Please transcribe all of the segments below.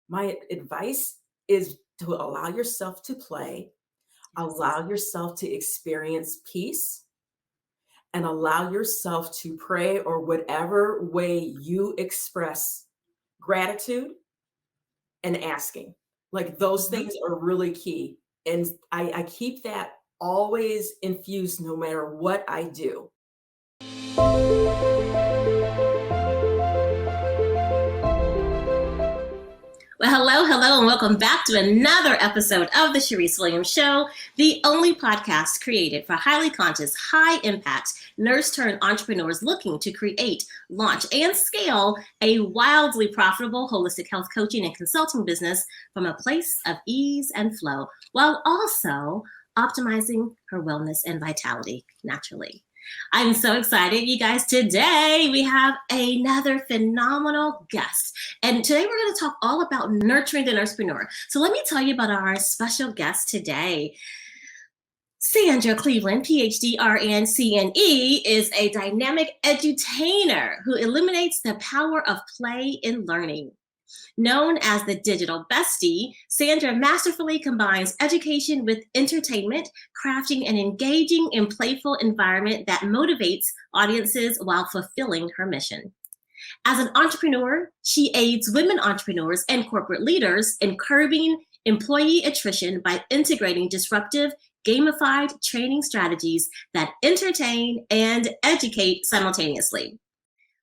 my advice is to allow yourself to play, allow yourself to experience peace, and allow yourself to pray or whatever way you express gratitude and asking. Like those Mhm. things are really key. And I keep that always infused no matter what I do. Well, hello, and welcome back to another episode of The Sharice Williams Show, the only podcast created for highly conscious, high-impact nurse-turned-entrepreneurs looking to create, launch, and scale a wildly profitable holistic health coaching and consulting business from a place of ease and flow, while also optimizing her wellness and vitality naturally. I'm so excited, you guys. Today we have another phenomenal guest. And today we're going to talk all about nurturing the nursepreneur. So let me tell you about our special guest today. Sandra Cleveland, PhD, RN, CNE, is a dynamic edutainer who illuminates the power of play in learning. Known as the digital bestie, Sandra masterfully combines education with entertainment, crafting an engaging and playful environment that motivates audiences while fulfilling her mission. As an entrepreneur, she aids women entrepreneurs and corporate leaders in curbing employee attrition by integrating disruptive, gamified training strategies that entertain and educate simultaneously.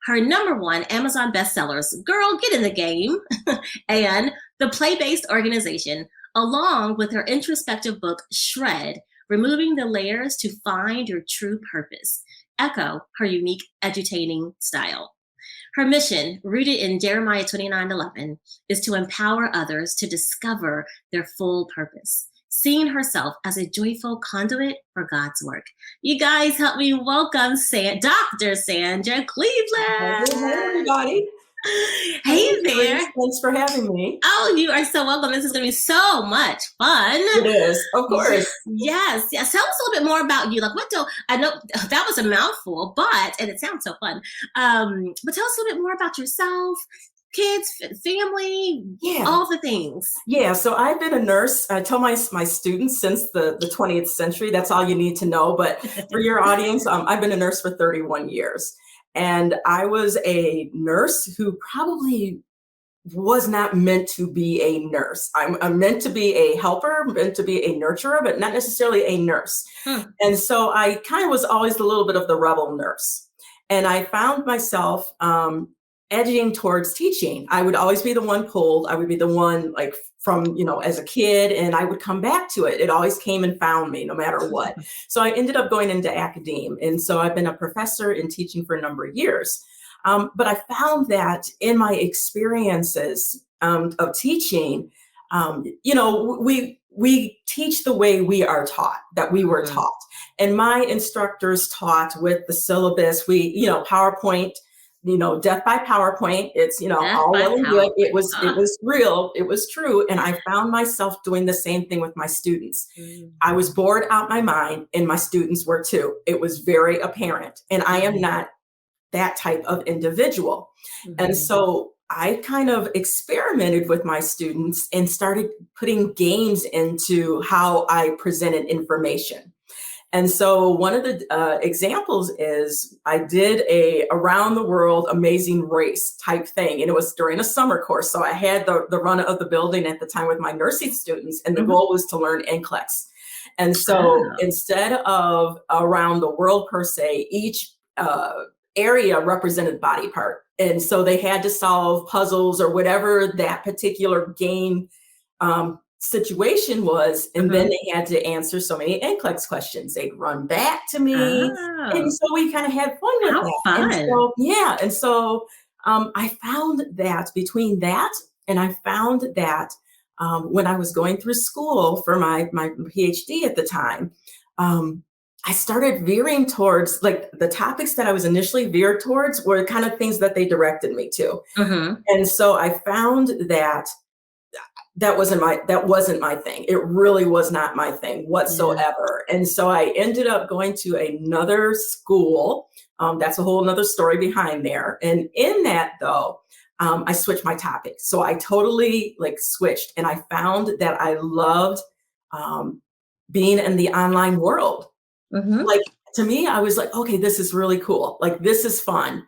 Her number one Amazon bestsellers, Girl, Get in the Game, and The Play-Based Organization, along with her introspective book, Shred, Removing the Layers to Find Your True Purpose, echo her unique edutaining style. Her mission, rooted in Jeremiah 29:11, is to empower others to discover their full purpose, seeing herself as a joyful conduit for God's work. You guys help me welcome Dr. Sandra Cleveland. Hey, everybody. Hey there. Thanks for having me. Oh, you are so welcome. This is going to be so much fun. It is, of course. Yes. Tell us a little bit more about you. Like, I know that was a mouthful, and it sounds so fun. But tell us a little bit more about yourself, kids, family, all the things. Yeah, so I've been a nurse. I tell my students since the 20th century, that's all you need to know. But for your audience, I've been a nurse for 31 years. And I was a nurse who probably was not meant to be a nurse. I'm meant to be a helper, meant to be a nurturer, but not necessarily a nurse. And so I kind of was always a little bit of the rebel nurse. And I found myself edging towards teaching. I would always be the one pulled. I would be the one like from, as a kid, and I would come back to it. It always came and found me no matter what. So I ended up going into academe. And so I've been a professor in teaching for a number of years. But I found that in my experiences of teaching, we teach the way we are taught, that we were taught. And my instructors taught with the syllabus, PowerPoint, death by PowerPoint. It's, all well and good. It was real. It was true. And I found myself doing the same thing with my students. I was bored out my mind, and my students were too. It was very apparent. And I am not that type of individual. And so I kind of experimented with my students and started putting games into how I presented information. And so one of the examples is I did a around the world amazing race type thing. And it was during a summer course. So I had the run of the building at the time with my nursing students. And the goal was to learn NCLEX. And so instead of around the world per se, each area represented body part. And so they had to solve puzzles or whatever that particular game situation was. And then they had to answer so many NCLEX questions. They'd run back to me. And so we kind of had fun with that. Fun. And so I found that between that, and I found that when I was going through school for my PhD at the time, I started veering towards, like, the topics that I was initially veered towards were kind of things that they directed me to. And so I found that that wasn't my thing. It really was not my thing whatsoever. And so I ended up going to another school. That's a whole nother story behind there. And in that, though, I switched my topic. So I totally like switched, and I found that I loved being in the online world. Like, to me, I was like, okay, this is really cool. Like, this is fun.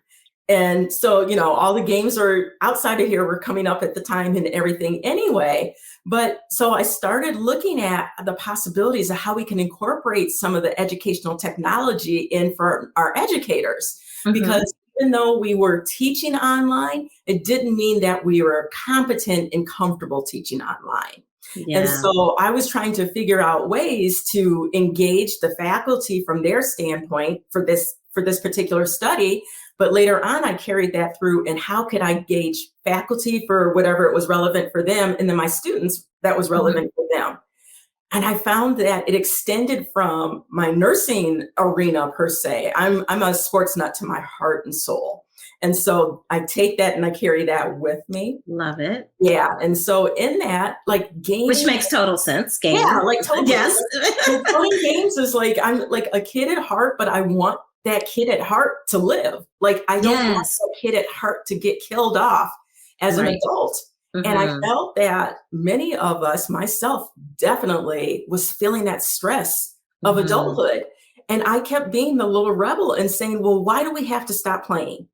And so, all the games are outside of here were coming up at the time and everything anyway. But so I started looking at the possibilities of how we can incorporate some of the educational technology in for our educators. Because even though we were teaching online, it didn't mean that we were competent and comfortable teaching online. Yeah. And so I was trying to figure out ways to engage the faculty from their standpoint for this particular study. But later on, I carried that through, and how could I gauge faculty for whatever it was relevant for them, and then my students that was relevant for them. And I found that it extended from my nursing arena per se. I'm a sports nut to my heart and soul. And so I take that and I carry that with me. Love it. Yeah. And so in that, like, games. Which makes total sense. Games. Yeah, like totally. Yes. Playing games is like, I'm like a kid at heart, but I want that kid at heart to live. Like, I don't want that kid at heart to get killed off as an adult. And I felt that many of us, myself definitely, was feeling that stress of adulthood. And I kept being the little rebel and saying, well, why do we have to stop playing?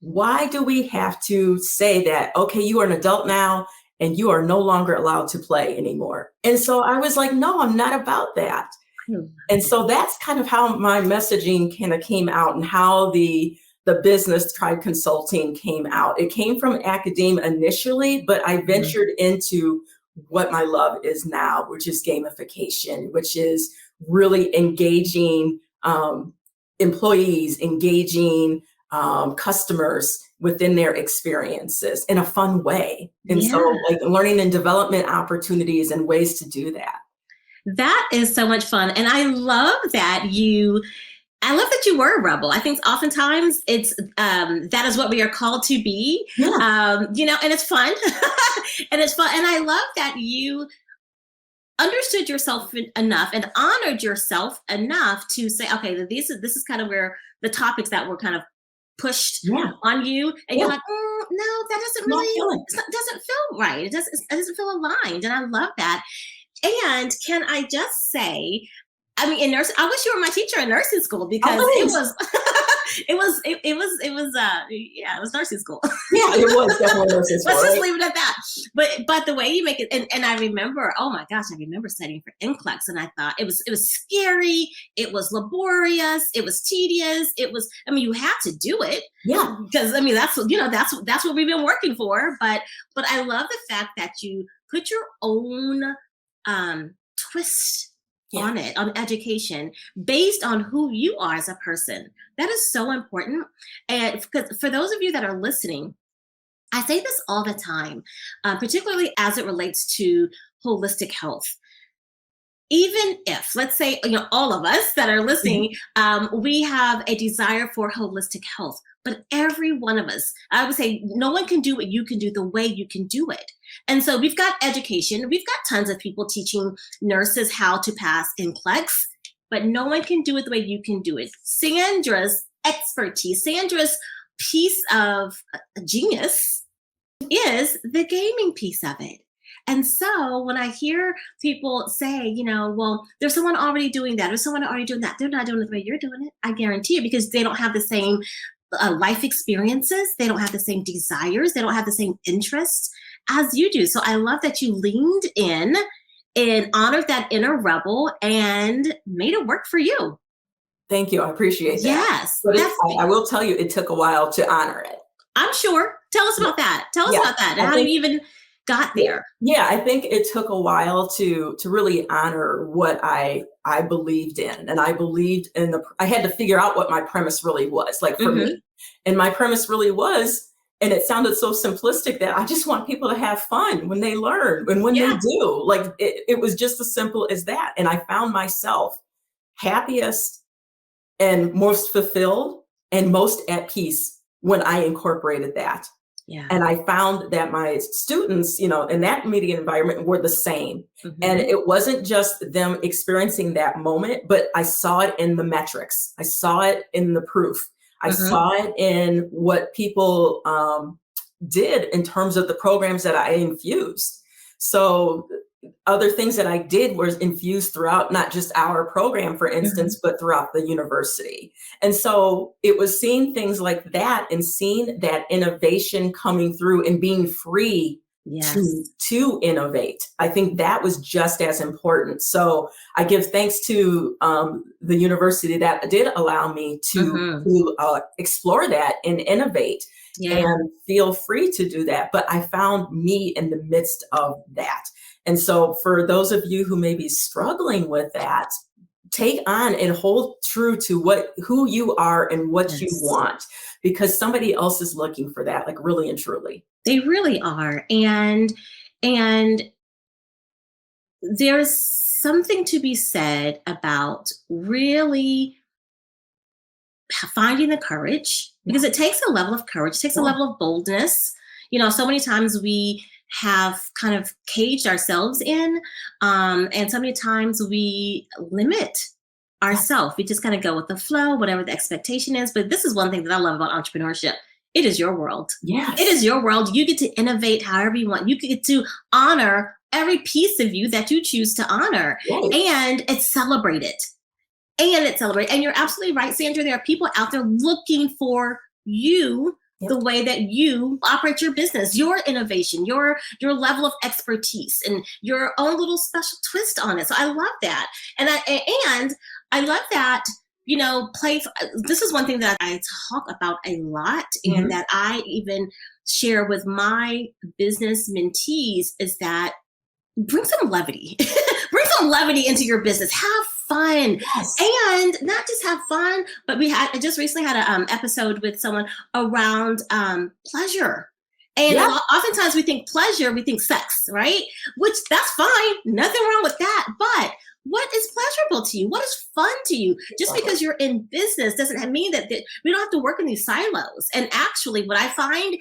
Why do we have to say that, okay, you are an adult now and you are no longer allowed to play anymore? And so I was like, no, I'm not about that. And so that's kind of how my messaging kind of came out, and how the business Tribe Consulting came out. It came from academia initially, but I ventured into what my love is now, which is gamification, which is really engaging employees, engaging customers within their experiences in a fun way. And so, like, learning and development opportunities and ways to do that. That is so much fun. And I love that you were a rebel. I think oftentimes it's that is what we are called to be, and it's fun. And it's fun. And I love that you understood yourself enough and honored yourself enough to say, okay, this is kind of where the topics that were kind of pushed on you, and you're like, no, that doesn't really doesn't feel right. It doesn't feel aligned. And I love that. And can I just say, I mean, in nursing, I wish you were my teacher in nursing school, because it was nursing school. Yeah, it was definitely nursing school. Let's just leave it at that. But the way you make it, and I remember, oh my gosh, I remember studying for NCLEX, and I thought it was scary, it was laborious, it was tedious, you had to do it. Yeah. Because that's what we've been working for. But I love the fact that you put your own twist on it, on education, based on who you are as a person. That is so important. And because for those of you that are listening, I say this all the time, particularly as it relates to holistic health. Even if, let's say, all of us that are listening, we have a desire for holistic health, but every one of us, I would say, no one can do what you can do the way you can do it. And so we've got education. We've got tons of people teaching nurses how to pass NCLEX, but no one can do it the way you can do it. Sandra's expertise, Sandra's piece of genius is the gaming piece of it. And so when I hear people say, well, there's someone already doing that, or someone already doing that, they're not doing it the way you're doing it. I guarantee it, because they don't have the same life experiences. They don't have the same desires. They don't have the same interests as you do. So I love that you leaned in and honored that inner rebel and made it work for you. Thank you. I appreciate that. Yes. But I will tell you, it took a while to honor it. I'm sure. Tell us about that. Tell us about that, and how you even got there. Yeah, I think it took a while to really honor what I believed in. And I believed in I had to figure out what my premise really was, like, for me. And my premise really was, and it sounded so simplistic, that I just want people to have fun when they learn and when they do. Like, it was just as simple as that. And I found myself happiest and most fulfilled and most at peace when I incorporated that. Yeah. And I found that my students, in that media environment, were the same. And it wasn't just them experiencing that moment, but I saw it in the metrics. I saw it in the proof. I saw it in what people did in terms of the programs that I infused. So other things that I did was infused throughout not just our program, for instance, but throughout the university. And so it was seeing things like that and seeing that innovation coming through and being free to innovate. I think that was just as important. So I give thanks to the university that did allow me to explore that and innovate and feel free to do that. But I found me in the midst of that. And so for those of you who may be struggling with that, take on and hold true to who you are and what you want, because somebody else is looking for that, like really and truly. They really are. And there's something to be said about really finding the courage, because it takes a level of courage, it takes a level of boldness. So many times we have kind of caged ourselves in, and so many times we limit ourselves. We just kind of go with the flow, whatever the expectation is. But this is one thing that I love about entrepreneurship. It is your world. Yes. It is your world. You get to innovate however you want. You get to honor every piece of you that you choose to honor. Right. And it's celebrated. And you're absolutely right, Sandra. There are people out there looking for you, the way that you operate your business, your innovation, your level of expertise, and your own little special twist on it. So I love that. And I love that, this is one thing that I talk about a lot, and that I even share with my business mentees, is that bring some levity. Bring some levity into your business. Have fun. Yes. And not just have fun, but I just recently had an episode with someone around pleasure. And oftentimes we think pleasure, we think sex, right? Which that's fine. Nothing wrong with that. But what is pleasurable to you? What is fun to you? Just because you're in business doesn't mean that we don't have to work in these silos. And actually, what I find,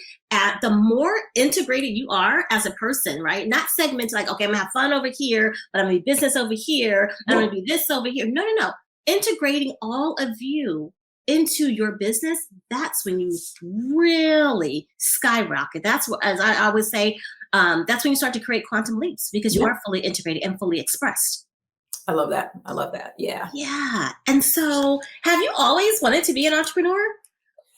the more integrated you are as a person, right? Not segmented like, okay, I'm gonna have fun over here, but I'm gonna be business over here, I'm gonna be this over here. No. Integrating all of you into your business, that's when you really skyrocket. That's what, as I always say, that's when you start to create quantum leaps, because you are fully integrated and fully expressed. I love that. Yeah. Yeah. And so have you always wanted to be an entrepreneur?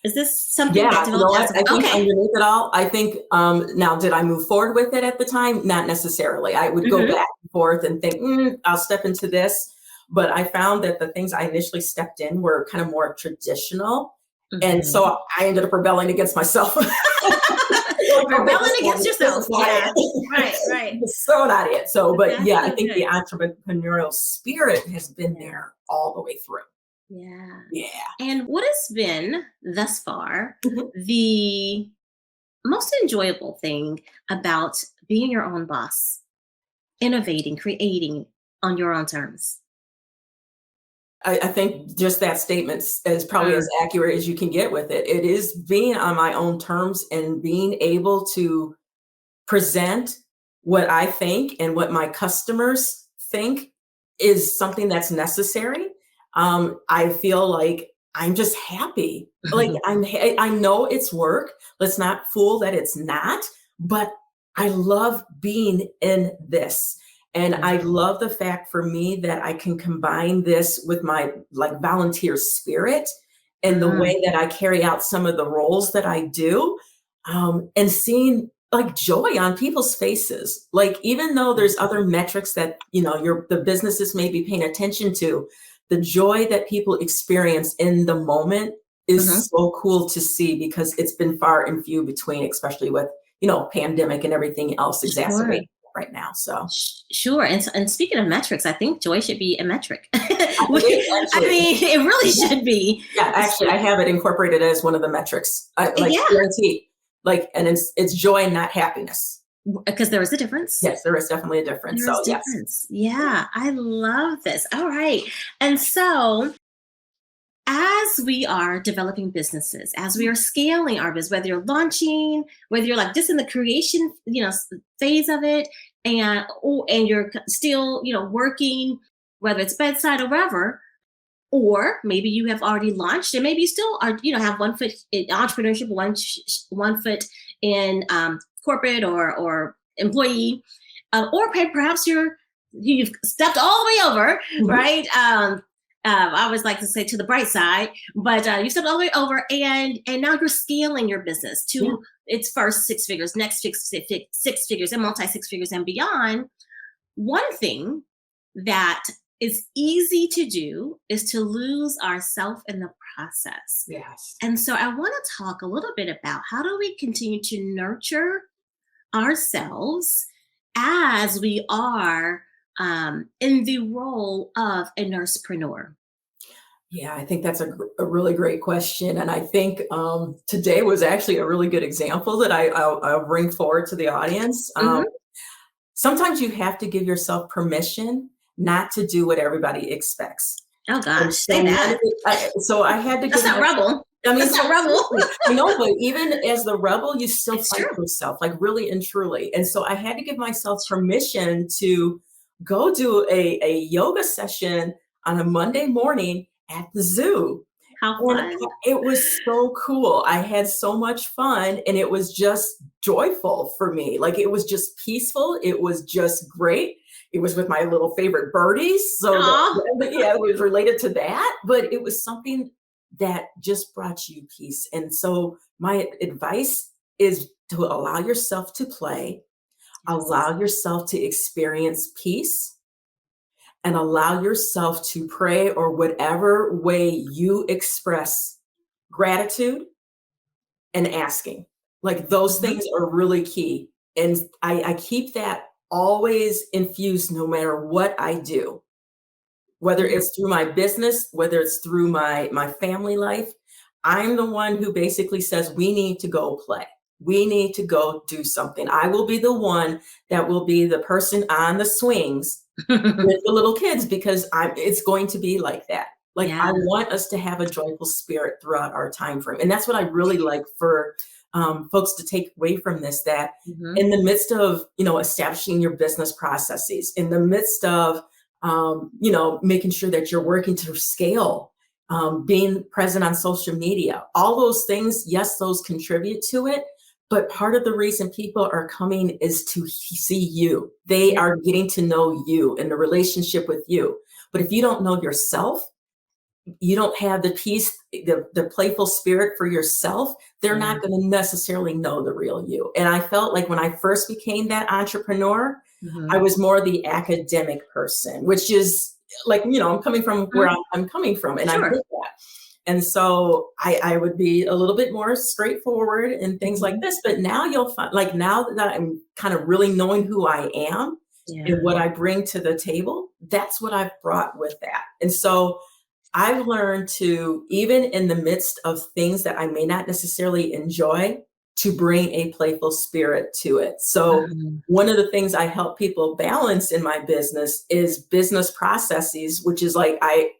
Is this something that developed? I think underneath it all, I think, now, did I move forward with it at the time? Not necessarily. I would go back and forth and think, I'll step into this. But I found that the things I initially stepped in were kind of more traditional. And so I ended up rebelling against myself. Rebelling against yourself. Yeah. Right. So not it. So, but I think the entrepreneurial spirit has been there all the way through. Yeah. And what has been thus far the most enjoyable thing about being your own boss, innovating, creating on your own terms? I think just that statement is probably as accurate as you can get with it. It is being on my own terms and being able to present what I think and what my customers think is something that's necessary. I feel like I'm just happy. Like I know it's work. Let's not fool that it's not, but I love being in this. And I love the fact for me that I can combine this with my volunteer spirit and the way that I carry out some of the roles that I do, and seeing joy on people's faces. Even though there's other metrics that, the businesses may be paying attention to, the joy that people experience in the moment is so cool to see, because it's been far and few between, especially with, pandemic and everything else exacerbating right now. So sure. And speaking of metrics, I think joy should be a metric. I mean, it really should be. Yeah, actually, I have it incorporated as one of the metrics. Guaranteed. And it's joy, not happiness. Because there is a difference. Yes, there is definitely a difference. Yes. Yeah, I love this. All right. And so as we are developing businesses, as we are scaling our business, whether you're launching, whether you're just in the creation, phase of it, and you're still, working, whether it's bedside or wherever, or maybe you have already launched, and maybe you still are, have one foot in entrepreneurship, one foot in corporate or employee, or perhaps you've stepped all the way over, right? I always like to say to the bright side, but you stepped all the way over, and now you're scaling your business to its first 6 figures, next 6 figures, and multi 6 figures and beyond. One thing that is easy to do is to lose ourselves in the process. Yes. And so I want to talk a little bit about how do we continue to nurture ourselves as we are in the role of a nursepreneur. Yeah, I think that's a really great question. And I think today was actually a really good example that I'll bring forward to the audience. Sometimes you have to give yourself permission not to do what everybody expects. Oh gosh, say that. So I had to. That's not rebel. I mean, it's a rebel. I know, but even as the rebel, you still fight yourself, like really and truly. And so I had to give myself permission to go do a yoga session on a Monday morning at the zoo. How fun. It was so cool. I had so much fun, and it was just joyful for me. Like, it was just peaceful. It was just great. It was with my little favorite birdies. So it was related to that, but it was something that just brought you peace. And so my advice is to allow yourself to play, allow yourself to experience peace, and allow yourself to pray, or whatever way you express gratitude and asking. Like, those things are really key. And I keep that always infused no matter what I do, whether it's through my business, whether it's through my family life. I'm the one who basically says, we need to go play. We need to go do something. I will be the one that will be the person on the swings with the little kids, because it's going to be like that. Like, I want us to have a joyful spirit throughout our time frame. And that's what I really like for folks to take away from this, that in the midst of, establishing your business processes, in the midst of, making sure that you're working to scale, being present on social media, all those things, yes, those contribute to it. But part of the reason people are coming is to see you. They are getting to know you and the relationship with you. But if you don't know yourself, you don't have the peace, the playful spirit for yourself, they're not going to necessarily know the real you. And I felt like when I first became that entrepreneur, I was more the academic person, which is like, I'm coming from where I'm coming from, and I did that. And so I would be a little bit more straightforward and things like this. But now you'll find, like, now that I'm kind of really knowing who I am and what I bring to the table, that's what I've brought with that. And so I've learned to, even in the midst of things that I may not necessarily enjoy, to bring a playful spirit to it. So one of the things I help people balance in my business is business processes, which is like,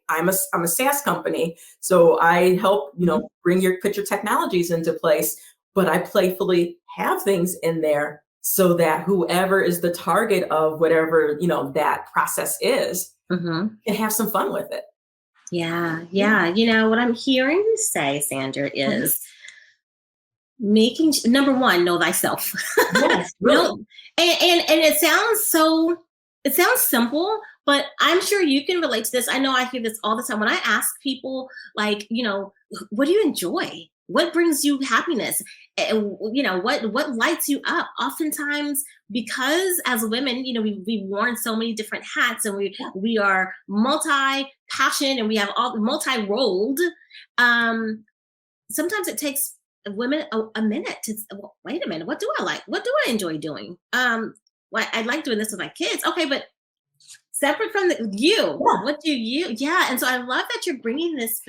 I'm a SaaS company. So I help, put your technologies into place, but I playfully have things in there so that whoever is the target of whatever, that process is, can have some fun with it. Yeah. What I'm hearing you say, Sandra, is number one, know thyself. Yes, really. And it sounds simple, but I'm sure you can relate to this. I know I hear this all the time when I ask people, like, what do you enjoy? What brings you happiness? What lights you up? Oftentimes, because as women, we've worn so many different hats, and we are multi-passion, and we have all multi-rolled. Sometimes it takes women a minute to wait a minute. What do I like? What do I enjoy doing? I like doing this with my kids. Okay, but separate from what do you? Yeah, and so I love that you're bringing this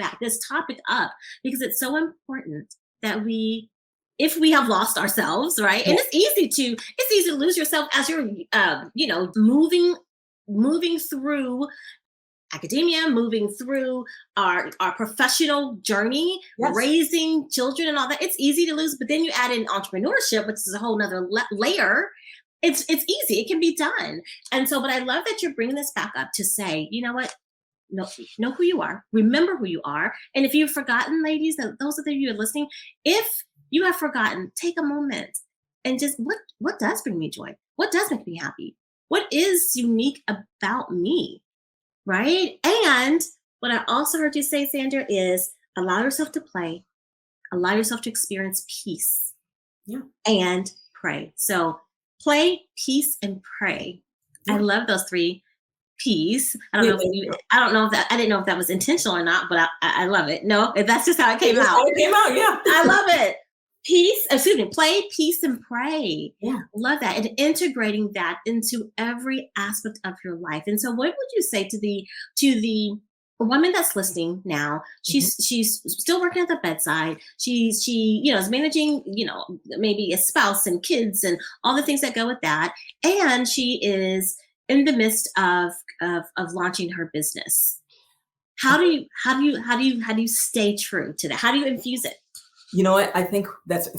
topic up, because it's so important that if we have lost ourselves, right? And it's easy to lose yourself as you're, moving through academia, moving through our professional journey, raising children and all that. It's easy to lose, but then you add in entrepreneurship, which is a whole nother layer. It's easy. It can be done. And so, but I love that you're bringing this back up to say, you know what? Know who you are. Remember who you are. And if you've forgotten, ladies, those of you who are listening, if you have forgotten, take a moment and just what does bring me joy? What does make me happy? What is unique about me? Right? And what I also heard you say, Sandra, is allow yourself to play, allow yourself to experience peace. Yeah. And pray. So play, peace, and pray. Yeah. I love those 3 P's. I don't know if I didn't know if that was intentional or not, but I love it. No, that's just how it came out. Yeah. I love it. Play, peace, and pray. Yeah. Love that. And integrating that into every aspect of your life. And so what would you say to the woman that's listening now? She's still working at the bedside. She is managing, maybe a spouse and kids and all the things that go with that. And she is in the midst of launching her business. How do you stay true to that? How do you infuse it? You know what? I think that's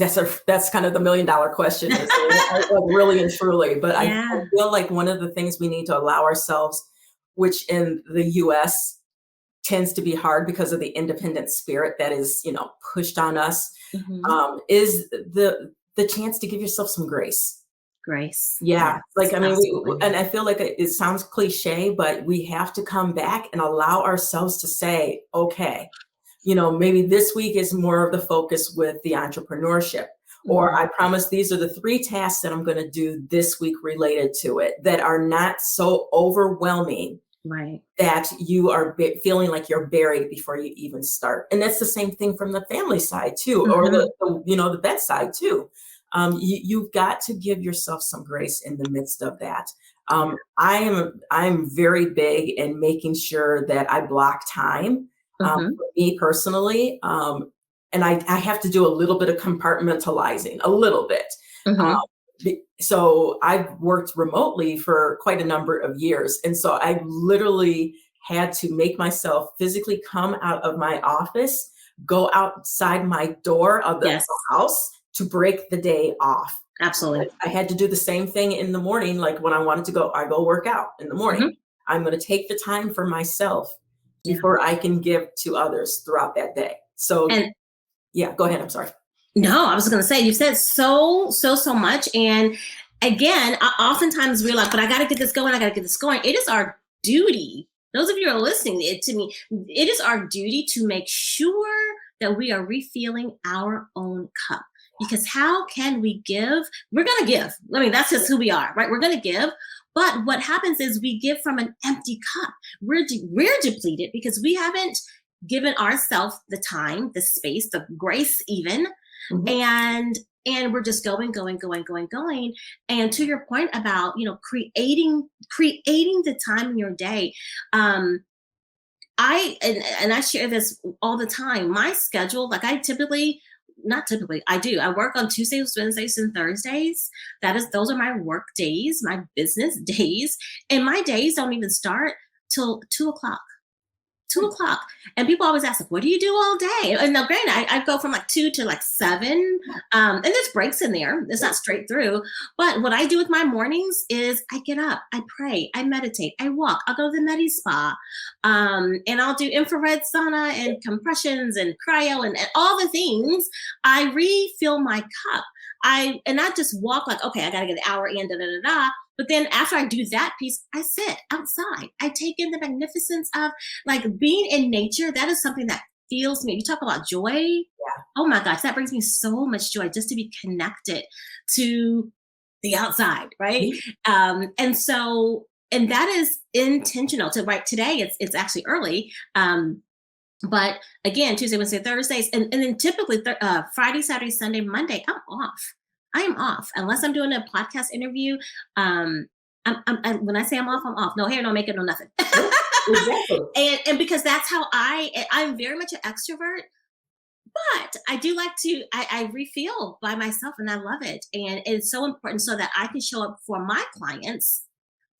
kind of the $1 million question, really and truly. But I feel like one of the things we need to allow ourselves, which in the U.S. tends to be hard because of the independent spirit that is, pushed on us, is the chance to give yourself some grace. Grace. Yeah. Yes, and I feel like it sounds cliche, but we have to come back and allow ourselves to say, okay, maybe this week is more of the focus with the entrepreneurship, or I promise these are the 3 tasks that I'm going to do this week related to it that are not so overwhelming, right, that you are feeling like you're buried before you even start. And that's the same thing from the family side too, or the bedside too. You've got to give yourself some grace in the midst of that. I'm very big in making sure that I block time. For me personally, and I have to do a little bit of compartmentalizing, a little bit. So I've worked remotely for quite a number of years. And so I literally had to make myself physically come out of my office, go outside my door of the house to break the day off. Absolutely. I had to do the same thing in the morning. Like when I wanted to go, I go work out in the morning. I'm going to take the time for myself before I can give to others throughout that day. So, go ahead. I'm sorry. No, I was going to say, you've said so much. And again, oftentimes we're like, but I got to get this going. It is our duty. Those of you who are listening to me, it is our duty to make sure that we are refilling our own cup. Because how can we give? We're going to give. I mean, that's just who we are, right? We're going to give. But what happens is we give from an empty cup. We're depleted because we haven't given ourselves the time, the space, the grace even. And we're just going. And to your point about, creating the time in your day. I share this all the time. My schedule, like I do. I work on Tuesdays, Wednesdays, and Thursdays. Those are my work days, my business days. And my days don't even start till 2:00. 2:00. And people always ask, like, what do you do all day? And now, granted, I go from like 2 to like 7. And there's breaks in there. It's not straight through. But what I do with my mornings is I get up, I pray, I meditate, I walk, I'll go to the Medi Spa. And I'll do infrared sauna and compressions and cryo and all the things. I refill my cup. I not just walk like, okay, I got to get an hour in, But then after I do that piece, I sit outside. I take in the magnificence of like being in nature. That is something that feels me. You talk about joy. Yeah. Oh my gosh, that brings me so much joy just to be connected to the outside, right? Mm-hmm. And that is intentional. So right today, it's actually early. But again, Tuesday, Wednesday, Thursdays, and then typically Friday, Saturday, Sunday, Monday, I'm off. I am off unless I'm doing a podcast interview. When I say I'm off. No hair, no makeup, no nothing. Exactly. And because that's how I'm very much an extrovert, but I do like to, I refill by myself and I love it. And it's so important so that I can show up for my clients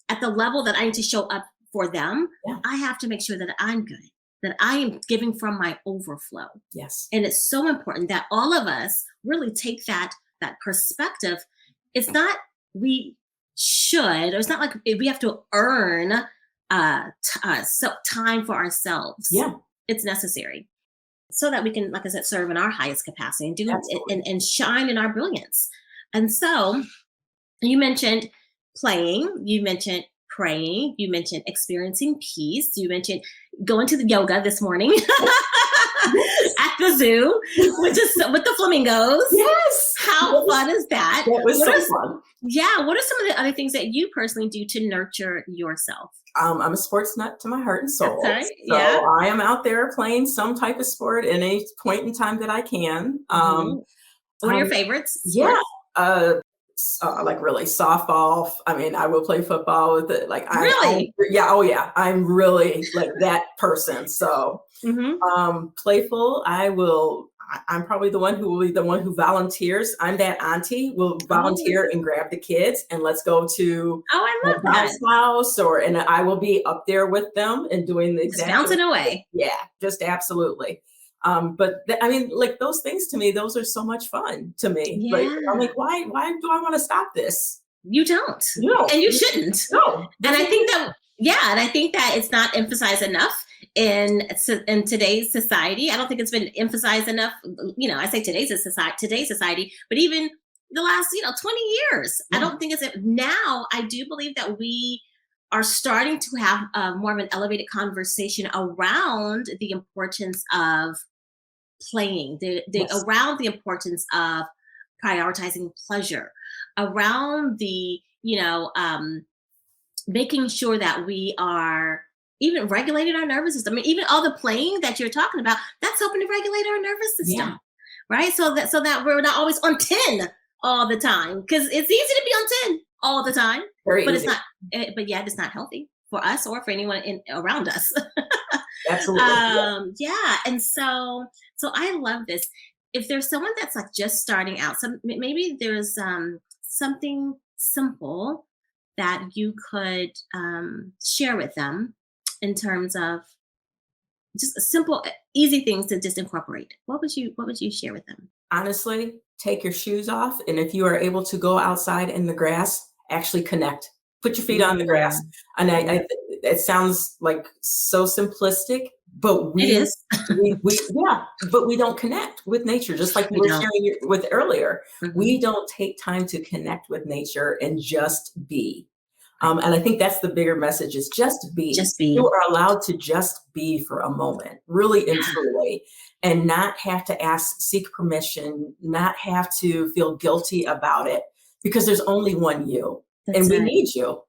at the level that I need to show up for them. Yeah. I have to make sure that I'm good, that I am giving from my overflow. Yes. And it's so important that all of us really take that perspective. It's not we should, or it's not like we have to earn time for ourselves. Yeah. It's necessary. so that we can, like I said, serve in our highest capacity and do Absolutely. and shine in our brilliance. And so you mentioned playing, you mentioned praying, you mentioned experiencing peace, you mentioned going to the yoga this morning Yes. at the zoo, which is with the flamingos. Yes. How fun is that? That was What so are, fun. yeah, what are some of the other things that you personally do to nurture yourself? I'm a sports nut to my heart and soul. Okay, yeah. So I am out there playing some type of sport in a point in time that I can. Mhm. What are your Um, favorites yeah, sports? uh, like really softball. I mean, I will play football with it. Like Really? yeah, oh yeah, I'm really like that person. So Hmm. playful. I'm probably the one who will be the one who volunteers. I'm that auntie will Oh, volunteer and grab the kids and let's go to oh, I a love that. bounce house and I will be up there with them and doing the Just exact. bouncing away. Yeah, just absolutely. I mean, like those things to me, those are so much fun to me. Like I'm Yeah. like, why do I want to stop this? You don't, No, and you shouldn't. no, And this I is think that, yeah, and I think that it's not emphasized enough in today's society. I don't think it's been emphasized enough. You know, I say today's society, but even the last 20 years, I yeah, don't think it's now. I do believe that we are starting to have more of an elevated conversation around the importance of playing, yes, around the importance of prioritizing pleasure, around the making sure that we are even regulating our nervous system. I mean, even all the playing that you're talking about, that's helping to regulate our nervous yeah, system, right? So that we're not always on 10 all the time, because it's easy to be on 10 all the time, very but it's easy. not. But yet, it's not healthy for us or for anyone around us. Absolutely. Yeah, and so I love this. If there's someone that's like just starting out, maybe there's something simple that you could share with them in terms of just simple, easy things to just incorporate. What would you share with them? Honestly, take your shoes off, and if you are able to go outside in the grass, actually connect. Put your feet on the grass. Mm, And yeah, it sounds like so simplistic, but it is. yeah, but we don't connect with nature, just like you We were don't. sharing with earlier. Hmm. We don't take time to connect with nature and just be. And I think that's the bigger message is just be. Just be. You are allowed to just be for a moment, really and Yeah, truly, and not have to seek permission, not have to feel guilty about it because there's only one you and that's we right. need you.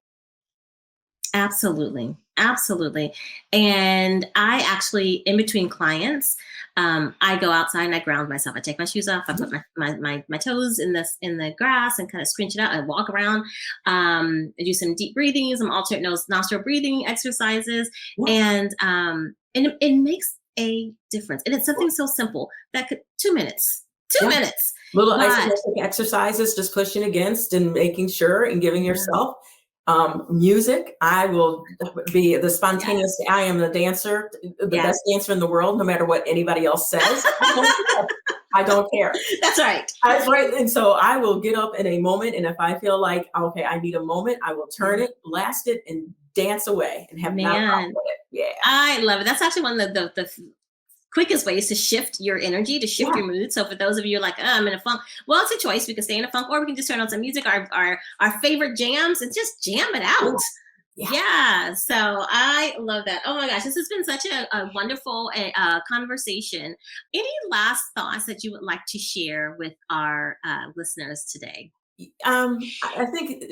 Absolutely. Absolutely. And I actually, in between clients, I go outside and I ground myself. I take my shoes off. I put my toes in the grass and kind of scrunch it out. I walk around. I do some deep breathing, some alternate nose nostril breathing exercises, Yeah, and it makes a difference. And it's something so simple that could 2 minutes, two yeah. minutes, Little but isometric exercises, just pushing against and making sure and giving yeah, yourself music. I will be the yes, spontaneous. I am the dancer, the yes, best dancer in the world, no matter what anybody else says. I don't care. I don't care. that's right. That's right. And so I will get up in a moment. And if I feel like, okay, I need a moment, I will turn it, blast it, and dance away and have not a problem Man, with it. Yeah. I love it. That's actually one of the quickest ways to shift your energy, to shift Yeah. your mood. So for those of you who are like, oh, I'm in a funk, well, it's a choice. We can stay in a funk, or we can just turn on some music, our favorite jams, and just jam it Yeah. out. Yeah. Yeah. So I love that. Oh my gosh, this has been such a wonderful conversation. Any last thoughts that you would like to share with our listeners today? I think,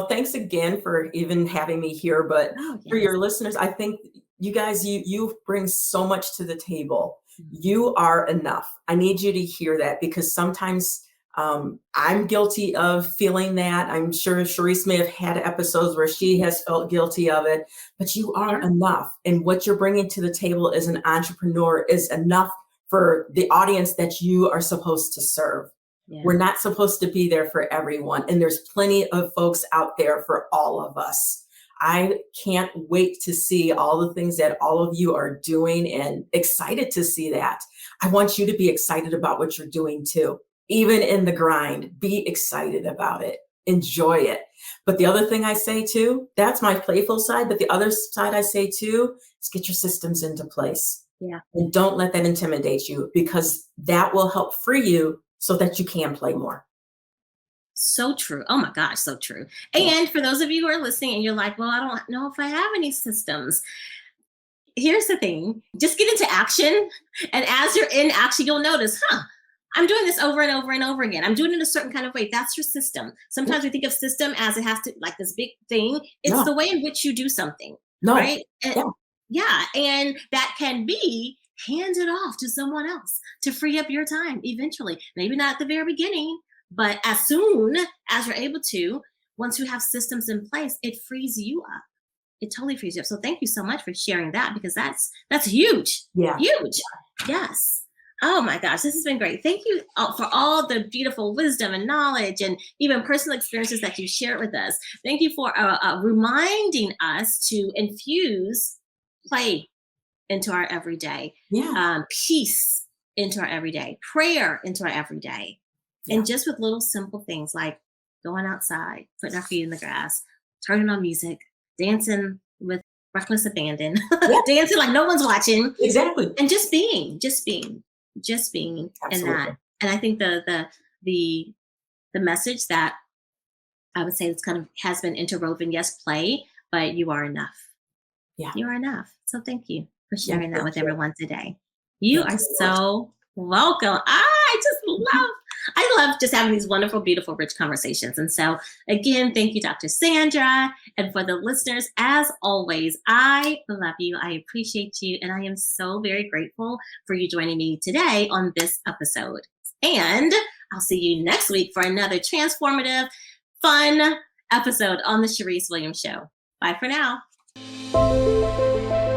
thanks again for even having me here. But Oh for yes. your listeners, I think you guys, you bring so much to the table. Mhm. You are enough. I need you to hear that because sometimes I'm guilty of feeling that. I'm sure Charisse may have had episodes where she has felt guilty of it, but you are Sure. enough. And what you're bringing to the table as an entrepreneur is enough for the audience that you are supposed to serve. Yeah. We're not supposed to be there for everyone. And there's plenty of folks out there for all of us. I can't wait to see all the things that all of you are doing and excited to see that. I want you to be excited about what you're doing too. Even in the grind, be excited about it. Enjoy it. But the other thing I say too, that's my playful side. But the other side I say too is get your systems into place. Yeah. And don't let that intimidate you, because that will help free you so that you can play more. So true. Oh my gosh, so true. Yeah. And for those of you who are listening and you're like, well, I don't know if I have any systems. Here's the thing, just get into action. And as you're in action, you'll notice, I'm doing this over and over and over again. I'm doing it a certain kind of way. That's your system. Sometimes we think of system as it has to, like, this big thing. It's No. the way in which you do something, No. right? And, Yeah. yeah. And that can be handed off to someone else to free up your time eventually. Maybe not at the very beginning, but as soon as you're able to, once you have systems in place, it frees you up. It totally frees you up. So thank you so much for sharing that, because that's huge. Yeah. Huge. Yes. Oh my gosh, this has been great. Thank you for all the beautiful wisdom and knowledge and even personal experiences that you shared with us. Thank you for reminding us to infuse play into our everyday, Yeah. peace into our everyday, prayer into our everyday. Yeah. And just with little simple things like going outside, putting our feet in the grass, turning on music, dancing with reckless abandon, Yeah. dancing like no one's watching. Exactly. And just being Absolutely. in that. And I think the message that I would say that's kind of has been interwoven, yes, play, but you are enough. Yeah. You are enough. So thank you for sharing that with you. everyone today. You Thank are you so welcome. I love just having these wonderful, beautiful, rich conversations. And so again, thank you, Dr. Sandra. And for the listeners, as always, I love you. I appreciate you. And I am so very grateful for you joining me today on this episode. And I'll see you next week for another transformative, fun episode on the Sharice Williams Show. Bye for now.